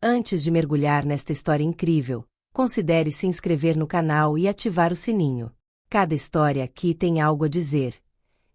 Antes de mergulhar nesta história incrível, considere se inscrever no canal e ativar o sininho. Cada história aqui tem algo a dizer.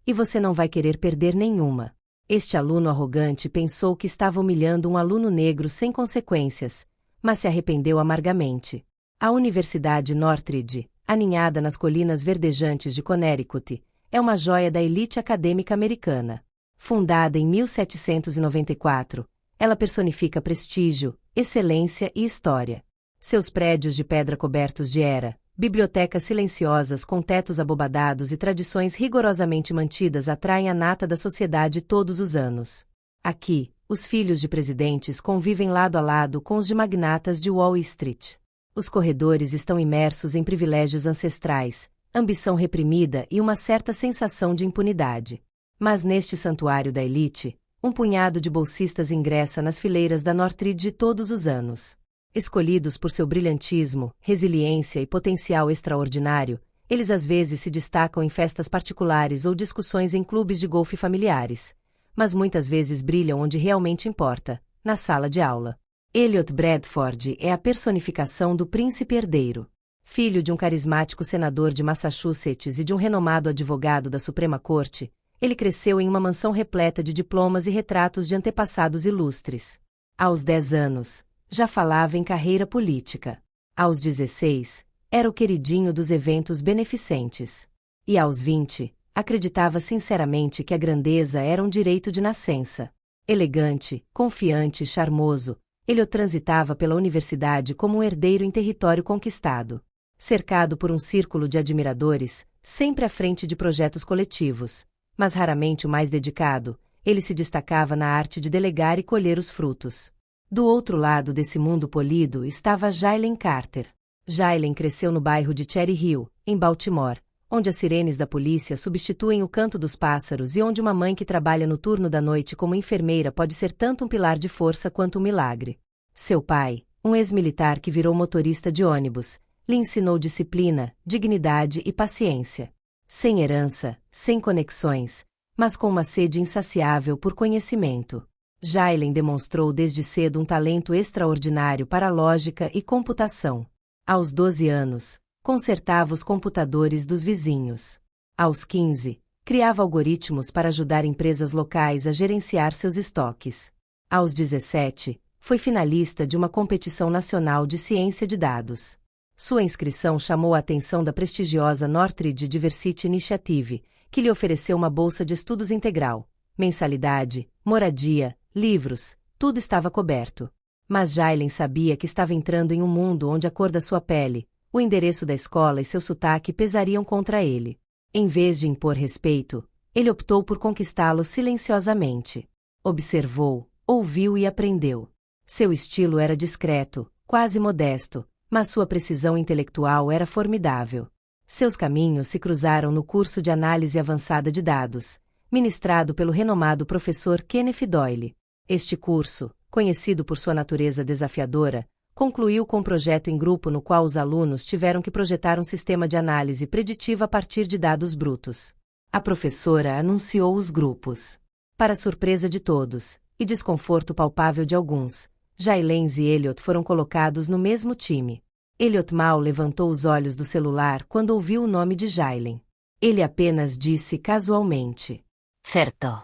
E você não vai querer perder nenhuma. Este aluno arrogante pensou que estava humilhando um aluno negro sem consequências, mas se arrependeu amargamente. A Universidade Northridge, aninhada nas colinas verdejantes de Connecticut, é uma joia da elite acadêmica americana. Fundada em 1794, ela personifica prestígio, excelência e história. Seus prédios de pedra cobertos de era, bibliotecas silenciosas com tetos abobadados e tradições rigorosamente mantidas atraem a nata da sociedade todos os anos. Aqui, os filhos de presidentes convivem lado a lado com os de magnatas de Wall Street. Os corredores estão imersos em privilégios ancestrais, ambição reprimida e uma certa sensação de impunidade. Mas neste santuário da elite, um punhado de bolsistas ingressa nas fileiras da Northridge todos os anos. Escolhidos por seu brilhantismo, resiliência e potencial extraordinário, eles às vezes se destacam em festas particulares ou discussões em clubes de golfe familiares, mas muitas vezes brilham onde realmente importa, na sala de aula. Elliot Bradford é a personificação do príncipe herdeiro. Filho de um carismático senador de Massachusetts e de um renomado advogado da Suprema Corte, ele cresceu em uma mansão repleta de diplomas e retratos de antepassados ilustres. Aos 10 anos, já falava em carreira política. Aos 16, era o queridinho dos eventos beneficentes. E aos 20, acreditava sinceramente que a grandeza era um direito de nascença. Elegante, confiante e charmoso, ele transitava pela universidade como um herdeiro em território conquistado. Cercado por um círculo de admiradores, sempre à frente de projetos coletivos, mas raramente o mais dedicado, ele se destacava na arte de delegar e colher os frutos. Do outro lado desse mundo polido estava Jaylen Carter. Jaylen cresceu no bairro de Cherry Hill, em Baltimore, onde as sirenes da polícia substituem o canto dos pássaros e onde uma mãe que trabalha no turno da noite como enfermeira pode ser tanto um pilar de força quanto um milagre. Seu pai, um ex-militar que virou motorista de ônibus, lhe ensinou disciplina, dignidade e paciência. Sem herança, sem conexões, mas com uma sede insaciável por conhecimento. Jaylen demonstrou desde cedo um talento extraordinário para a lógica e computação. Aos 12 anos, consertava os computadores dos vizinhos. Aos 15, criava algoritmos para ajudar empresas locais a gerenciar seus estoques. Aos 17, foi finalista de uma competição nacional de ciência de dados. Sua inscrição chamou a atenção da prestigiosa Northridge Diversity Initiative, que lhe ofereceu uma bolsa de estudos integral, mensalidade, moradia, livros, tudo estava coberto. Mas Jaylen sabia que estava entrando em um mundo onde a cor da sua pele, o endereço da escola e seu sotaque pesariam contra ele. Em vez de impor respeito, ele optou por conquistá-lo silenciosamente. Observou, ouviu e aprendeu. Seu estilo era discreto, quase modesto, mas sua precisão intelectual era formidável. Seus caminhos se cruzaram no curso de análise avançada de dados, ministrado pelo renomado professor Kenneth Doyle. Este curso, conhecido por sua natureza desafiadora, concluiu com um projeto em grupo no qual os alunos tiveram que projetar um sistema de análise preditiva a partir de dados brutos. A professora anunciou os grupos. Para surpresa de todos, e desconforto palpável de alguns, Jaylen e Elliot foram colocados no mesmo time. Elliot mal levantou os olhos do celular quando ouviu o nome de Jaylen. Ele apenas disse casualmente: Certo.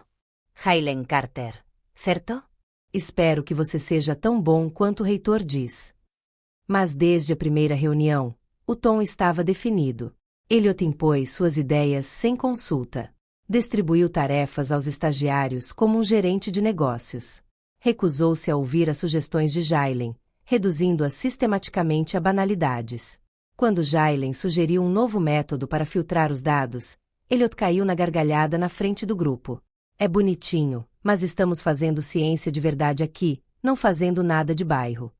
Jaylen Carter. Certo? Espero que você seja tão bom quanto o reitor diz. Mas desde a primeira reunião, o tom estava definido. Elliot impôs suas ideias sem consulta. Distribuiu tarefas aos estagiários como um gerente de negócios. Recusou-se a ouvir as sugestões de Jaylen, reduzindo-as sistematicamente a banalidades. Quando Jaylen sugeriu um novo método para filtrar os dados, Elliot caiu na gargalhada na frente do grupo. É bonitinho, mas estamos fazendo ciência de verdade aqui, não fazendo nada de bairro.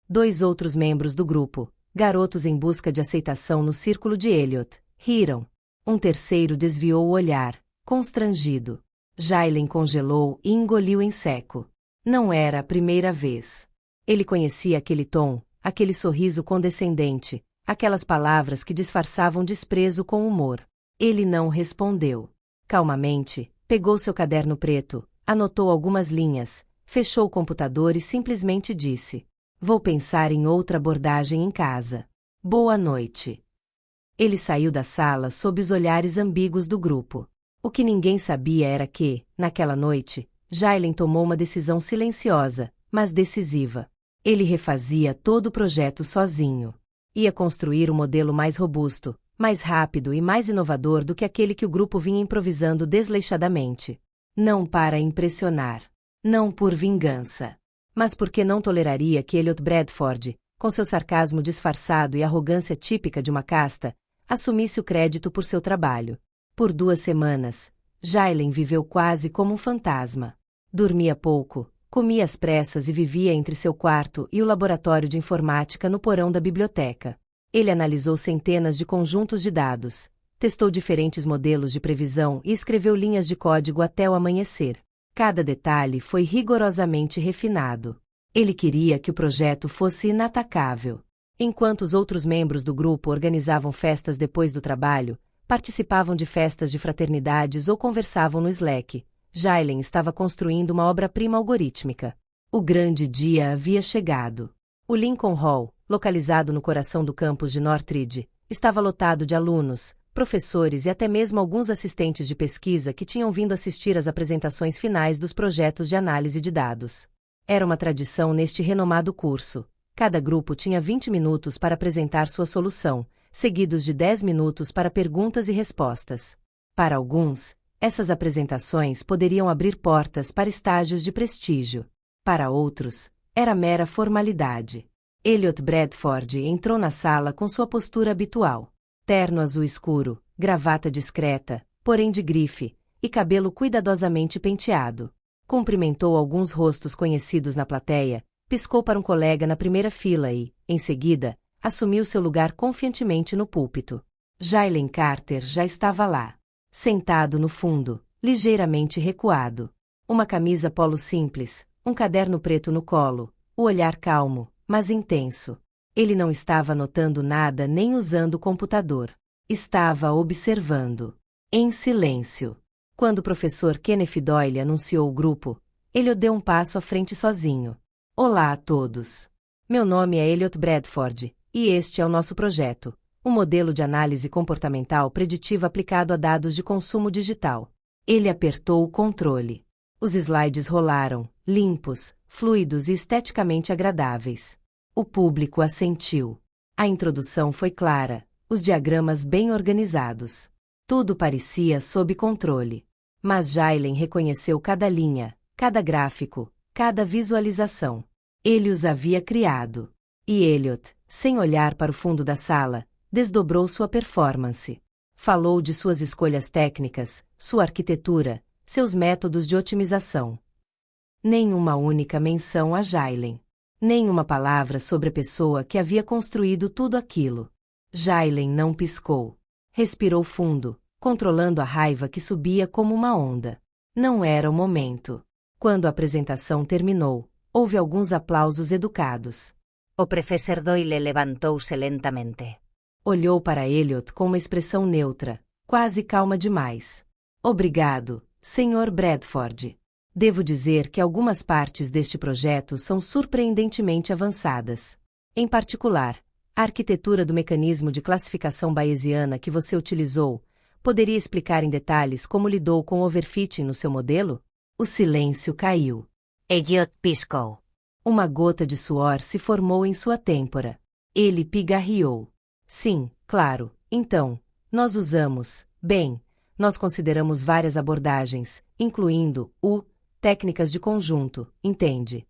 2 outros membros do grupo, garotos em busca de aceitação no círculo de Elliot, riram. Um terceiro desviou o olhar, constrangido. Jaylen congelou e engoliu em seco. Não era a primeira vez. Ele conhecia aquele tom, aquele sorriso condescendente, aquelas palavras que disfarçavam desprezo com humor. Ele não respondeu. Calmamente, pegou seu caderno preto, anotou algumas linhas, fechou o computador e simplesmente disse: Vou pensar em outra abordagem em casa. Boa noite. Ele saiu da sala sob os olhares ambíguos do grupo. O que ninguém sabia era que, naquela noite, Jaylen tomou uma decisão silenciosa, mas decisiva. Ele refazia todo o projeto sozinho. Ia construir um modelo mais robusto, mais rápido e mais inovador do que aquele que o grupo vinha improvisando desleixadamente. Não para impressionar. Não por vingança. Mas porque não toleraria que Elliot Bradford, com seu sarcasmo disfarçado e arrogância típica de uma casta, assumisse o crédito por seu trabalho. Por 2 semanas, Jaylen viveu quase como um fantasma. Dormia pouco, comia às pressas e vivia entre seu quarto e o laboratório de informática no porão da biblioteca. Ele analisou centenas de conjuntos de dados, testou diferentes modelos de previsão e escreveu linhas de código até o amanhecer. Cada detalhe foi rigorosamente refinado. Ele queria que o projeto fosse inatacável. Enquanto os outros membros do grupo organizavam festas depois do trabalho, participavam de festas de fraternidades ou conversavam no Slack, Jaylen estava construindo uma obra-prima algorítmica. O grande dia havia chegado. O Lincoln Hall, localizado no coração do campus de Northridge, estava lotado de alunos, professores e até mesmo alguns assistentes de pesquisa que tinham vindo assistir às apresentações finais dos projetos de análise de dados. Era uma tradição neste renomado curso. Cada grupo tinha 20 minutos para apresentar sua solução, seguidos de 10 minutos para perguntas e respostas. Para alguns, essas apresentações poderiam abrir portas para estágios de prestígio. Para outros, era mera formalidade. Elliot Bradford entrou na sala com sua postura habitual. Terno azul escuro, gravata discreta, porém de grife, e cabelo cuidadosamente penteado. Cumprimentou alguns rostos conhecidos na plateia, piscou para um colega na primeira fila e, em seguida, assumiu seu lugar confiantemente no púlpito. Jaylen Carter já estava lá. Sentado no fundo, ligeiramente recuado. Uma camisa polo simples, um caderno preto no colo, o olhar calmo, mas intenso. Ele não estava anotando nada nem usando o computador. Estava observando. Em silêncio. Quando o professor Kenneth Doyle anunciou o grupo, ele deu um passo à frente sozinho. Olá a todos. Meu nome é Elliot Bradford, e este é o nosso projeto, um modelo de análise comportamental preditiva aplicado a dados de consumo digital. Ele apertou o controle. Os slides rolaram, limpos, fluidos e esteticamente agradáveis. O público assentiu. A introdução foi clara, os diagramas bem organizados. Tudo parecia sob controle. Mas Jaylen reconheceu cada linha, cada gráfico, cada visualização. Ele os havia criado. E Elliot, sem olhar para o fundo da sala, desdobrou sua performance. Falou de suas escolhas técnicas, sua arquitetura, seus métodos de otimização. Nenhuma única menção a Jaylen. Nenhuma palavra sobre a pessoa que havia construído tudo aquilo. Jaylen não piscou. Respirou fundo, controlando a raiva que subia como uma onda. Não era o momento. Quando a apresentação terminou, houve alguns aplausos educados. O professor Doyle levantou-se lentamente. Olhou para Elliot com uma expressão neutra, quase calma demais. Obrigado, Sr. Bradford. Devo dizer que algumas partes deste projeto são surpreendentemente avançadas. Em particular, a arquitetura do mecanismo de classificação bayesiana que você utilizou, poderia explicar em detalhes como lidou com o overfitting no seu modelo? O silêncio caiu. Elliot piscou. Uma gota de suor se formou em sua têmpora. Ele pigarreou. Sim, claro, então, nós usamos, nós consideramos várias abordagens, incluindo técnicas de conjunto, entende?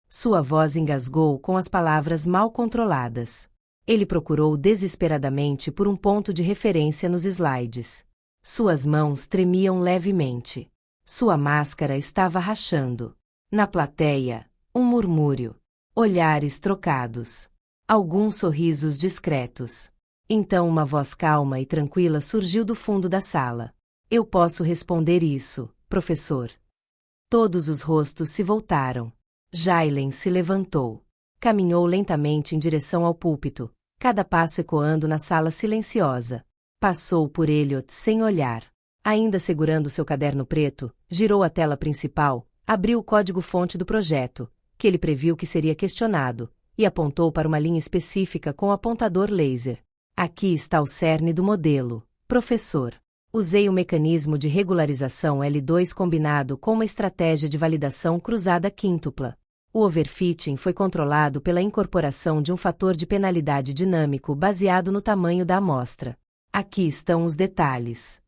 Sua voz engasgou com as palavras mal controladas. Ele procurou desesperadamente por um ponto de referência nos slides. Suas mãos tremiam levemente. Sua máscara estava rachando. Na plateia, um murmúrio. Olhares trocados. Alguns sorrisos discretos. Então uma voz calma e tranquila surgiu do fundo da sala. Eu posso responder isso, professor. Todos os rostos se voltaram. Jaylen se levantou. Caminhou lentamente em direção ao púlpito, cada passo ecoando na sala silenciosa. Passou por Elliot sem olhar. Ainda segurando seu caderno preto, girou a tela principal, abriu o código-fonte do projeto, que ele previu que seria questionado, e apontou para uma linha específica com o apontador laser. Aqui está o cerne do modelo, professor. Usei o mecanismo de regularização L2 combinado com uma estratégia de validação cruzada quíntupla. O overfitting foi controlado pela incorporação de um fator de penalidade dinâmico baseado no tamanho da amostra. Aqui estão os detalhes.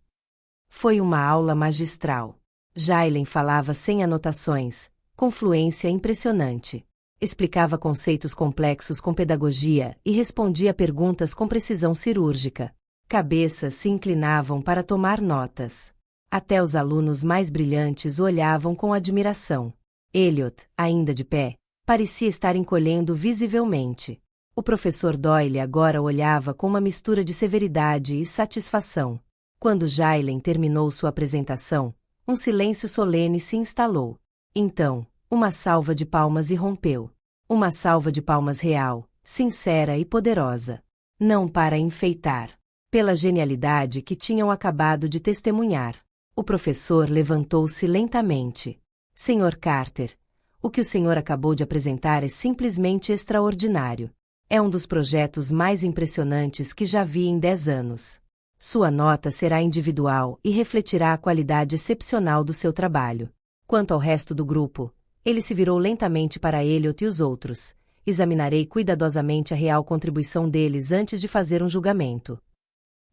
Foi uma aula magistral. Jailen falava sem anotações, com fluência impressionante. Explicava conceitos complexos com pedagogia e respondia perguntas com precisão cirúrgica. Cabeças se inclinavam para tomar notas. Até os alunos mais brilhantes o olhavam com admiração. Elliot, ainda de pé, parecia estar encolhendo visivelmente. O professor Doyle agora olhava com uma mistura de severidade e satisfação. Quando Jailen terminou sua apresentação, um silêncio solene se instalou. Então, uma salva de palmas irrompeu. Uma salva de palmas real, sincera e poderosa. Não para enfeitar. Pela genialidade que tinham acabado de testemunhar. O professor levantou-se lentamente. Sr. Carter, o que o senhor acabou de apresentar é simplesmente extraordinário. É um dos projetos mais impressionantes que já vi em 10 anos. Sua nota será individual e refletirá a qualidade excepcional do seu trabalho. Quanto ao resto do grupo, ele se virou lentamente para Elliot e os outros. Examinarei cuidadosamente a real contribuição deles antes de fazer um julgamento.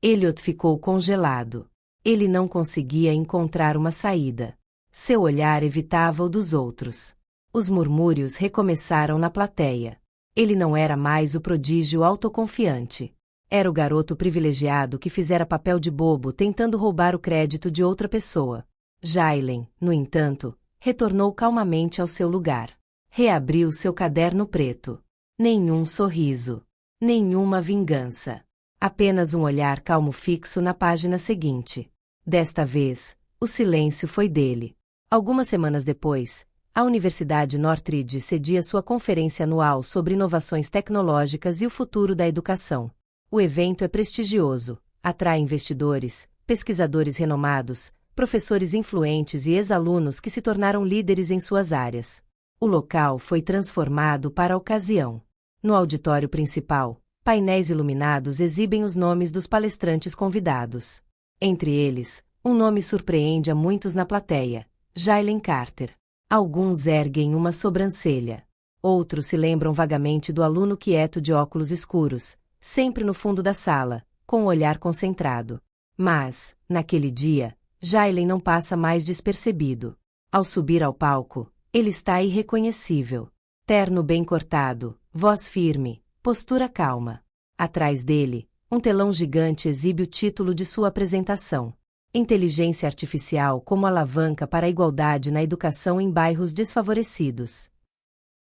Elliot ficou congelado. Ele não conseguia encontrar uma saída. Seu olhar evitava o dos outros. Os murmúrios recomeçaram na plateia. Ele não era mais o prodígio autoconfiante. Era o garoto privilegiado que fizera papel de bobo tentando roubar o crédito de outra pessoa. Jailen, no entanto, retornou calmamente ao seu lugar. Reabriu seu caderno preto. Nenhum sorriso. Nenhuma vingança. Apenas um olhar calmo fixo na página seguinte. Desta vez, o silêncio foi dele. Algumas semanas depois, a Universidade Northridge cedia sua conferência anual sobre inovações tecnológicas e o futuro da educação. O evento é prestigioso, atrai investidores, pesquisadores renomados, professores influentes e ex-alunos que se tornaram líderes em suas áreas. O local foi transformado para a ocasião. No auditório principal, painéis iluminados exibem os nomes dos palestrantes convidados. Entre eles, um nome surpreende a muitos na plateia: Jailen Carter. Alguns erguem uma sobrancelha. Outros se lembram vagamente do aluno quieto de óculos escuros, sempre no fundo da sala, com o olhar concentrado. Mas, naquele dia, Jailen não passa mais despercebido. Ao subir ao palco, ele está irreconhecível. Terno bem cortado, voz firme, postura calma. Atrás dele, um telão gigante exibe o título de sua apresentação: Inteligência Artificial como alavanca para a igualdade na educação em bairros desfavorecidos.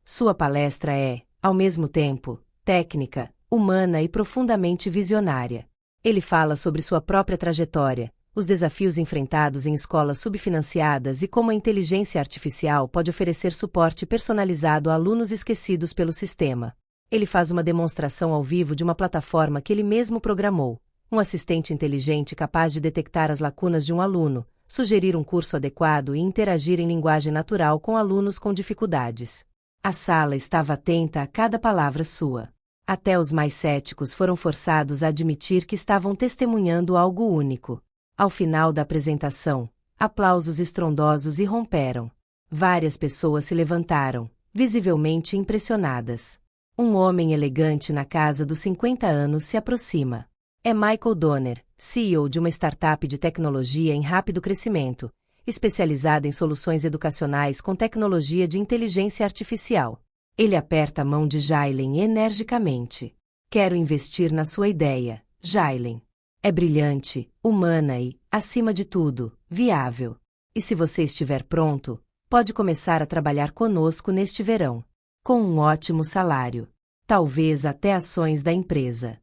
Sua palestra é, ao mesmo tempo, técnica, humana e profundamente visionária. Ele fala sobre sua própria trajetória, os desafios enfrentados em escolas subfinanciadas e como a inteligência artificial pode oferecer suporte personalizado a alunos esquecidos pelo sistema. Ele faz uma demonstração ao vivo de uma plataforma que ele mesmo programou, um assistente inteligente capaz de detectar as lacunas de um aluno, sugerir um curso adequado e interagir em linguagem natural com alunos com dificuldades. A sala estava atenta a cada palavra sua. Até os mais céticos foram forçados a admitir que estavam testemunhando algo único. Ao final da apresentação, aplausos estrondosos irromperam. Várias pessoas se levantaram, visivelmente impressionadas. Um homem elegante na casa dos 50 anos se aproxima. É Michael Donner, CEO de uma startup de tecnologia em rápido crescimento, especializada em soluções educacionais com tecnologia de inteligência artificial. Ele aperta a mão de Jailen energicamente. Quero investir na sua ideia, Jailen. É brilhante, humana e, acima de tudo, viável. E se você estiver pronto, pode começar a trabalhar conosco neste verão. Com um ótimo salário. Talvez até ações da empresa.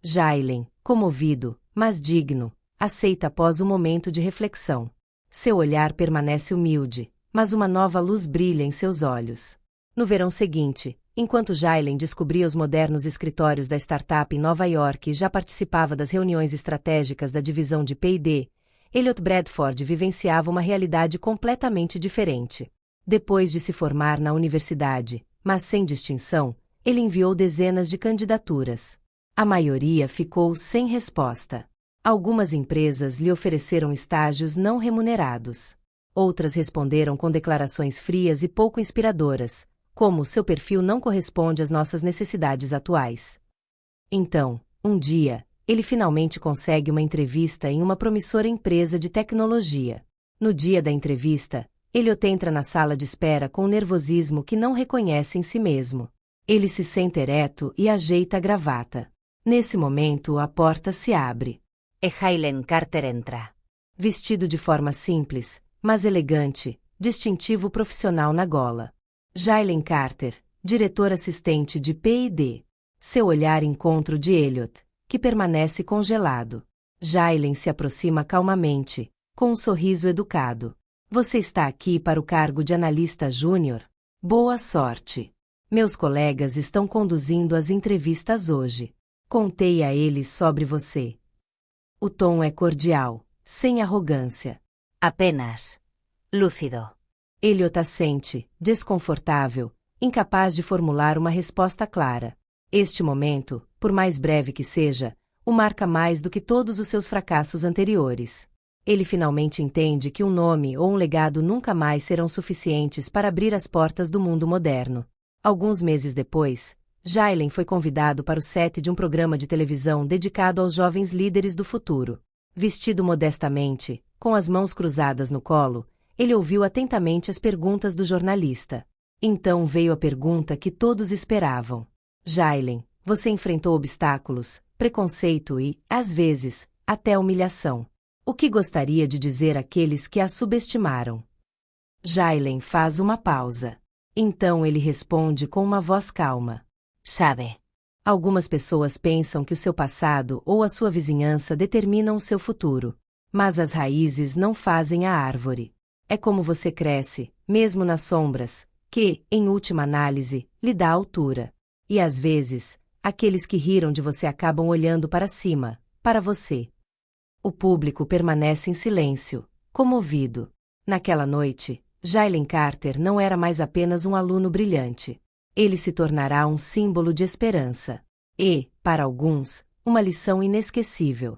Jailen, comovido, mas digno, aceita após um momento de reflexão. Seu olhar permanece humilde, mas uma nova luz brilha em seus olhos. No verão seguinte, enquanto Jailen descobria os modernos escritórios da startup em Nova York e já participava das reuniões estratégicas da divisão de P&D, Elliot Bradford vivenciava uma realidade completamente diferente. Depois de se formar na universidade, mas sem distinção, ele enviou dezenas de candidaturas. A maioria ficou sem resposta. Algumas empresas lhe ofereceram estágios não remunerados. Outras responderam com declarações frias e pouco inspiradoras, como seu perfil não corresponde às nossas necessidades atuais. Então, um dia, ele finalmente consegue uma entrevista em uma promissora empresa de tecnologia. No dia da entrevista, Elliot entra na sala de espera com um nervosismo que não reconhece em si mesmo. Ele se senta ereto e ajeita a gravata. Nesse momento, a porta se abre. E Jalen Carter entra. Vestido de forma simples, mas elegante, distintivo profissional na gola. Jalen Carter, diretor assistente de P&D. Seu olhar encontra o de Elliot, que permanece congelado. Jalen se aproxima calmamente, com um sorriso educado. Você está aqui para o cargo de analista júnior? Boa sorte. Meus colegas estão conduzindo as entrevistas hoje. Contei a eles sobre você. O tom é cordial, sem arrogância. Apenas. Lúcido. Elliot assente, desconfortável, incapaz de formular uma resposta clara. Este momento, por mais breve que seja, o marca mais do que todos os seus fracassos anteriores. Ele finalmente entende que um nome ou um legado nunca mais serão suficientes para abrir as portas do mundo moderno. Alguns meses depois, Jalen foi convidado para o set de um programa de televisão dedicado aos jovens líderes do futuro. Vestido modestamente, com as mãos cruzadas no colo, ele ouviu atentamente as perguntas do jornalista. Então veio a pergunta que todos esperavam. Jalen, você enfrentou obstáculos, preconceito e, às vezes, até humilhação. O que gostaria de dizer àqueles que a subestimaram? Jalen faz uma pausa. Então ele responde com uma voz calma. Sabe. Algumas pessoas pensam que o seu passado ou a sua vizinhança determinam o seu futuro. Mas as raízes não fazem a árvore. É como você cresce, mesmo nas sombras, que, em última análise, lhe dá altura. E às vezes, aqueles que riram de você acabam olhando para cima, para você. O público permanece em silêncio, comovido. Naquela noite, Jalen Carter não era mais apenas um aluno brilhante. Ele se tornará um símbolo de esperança. E, para alguns, uma lição inesquecível.